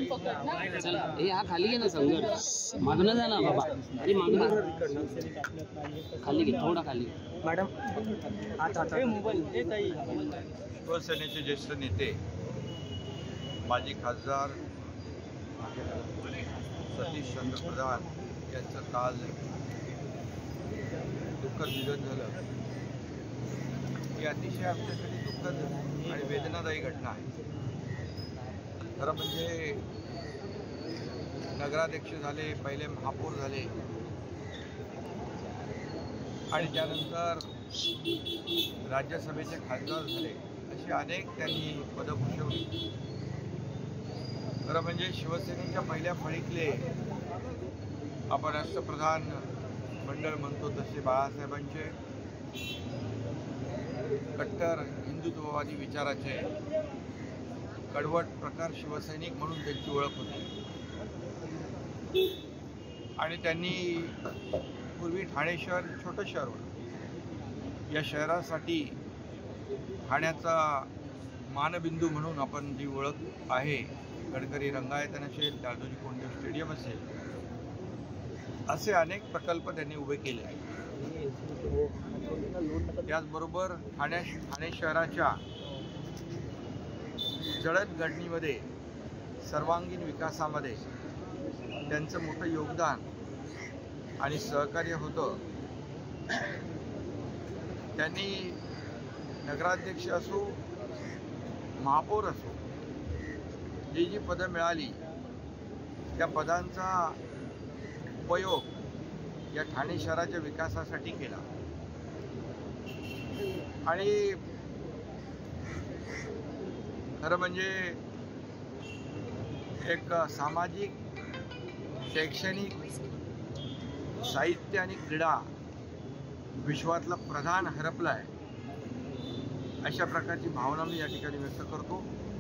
चला हे हा खाली घे ना संघ मागणं जा ना बाबा. अरे मागणं खाली घे, थोडा खाली मॅडम. शिवसेनेचे ज्येष्ठ नेते माजी खासदार सतीश चंद्र प्रधान यांचं काल दुःखद निधन झालं. ही अतिशय आमच्यासाठी दुःखद आणि वेदनादायी घटना आहे. खरं म्हणजे नगराध्यक्ष झाले, पहिले महापौर झाले आणि त्यानंतर राज्यसभेचे खासदार झाले, अशी अनेक त्यांनी पदं भूषवली. खरं म्हणजे शिवसेनेच्या पहिल्या फळीतले आपण राष्ट्रप्रधान मंडळ म्हणतो तसे बाळासाहेबांचे कट्टर हिंदुत्ववादी विचाराचे कडवट प्रकार शिवसैनिक म्हणून त्यांची ओळख होती. आणि त्यांनी पूर्वी ठाणे शहर छोटं शहर होतं. या शहरासाठी ठाण्याचा मानबिंदू म्हणून आपण जी ओळख आहे, गडकरी रंगायतन असेल, दादोजी कोंडदेव स्टेडियम असेल, असे अनेक प्रकल्प त्यांनी उभे केले. त्याचबरोबर ठाणे शहराच्या जडणघडणीमध्ये सर्वांगीण विकासामध्ये त्यांचं मोठं योगदान आणि सहकार्य होतं. त्यांनी नगराध्यक्ष असो, महापौर असो, जी पदं मिळाली त्या पदांचा उपयोग या ठाणे शहराच्या विकासासाठी केला. आणि खरं म्हणजे एक सामाजिक, शैक्षणिक, साहित्य आणि क्रीडा विश्वातला प्रधान हरपला आहे, अशा प्रकारची भावना मी या ठिकाणी व्यक्त करतो.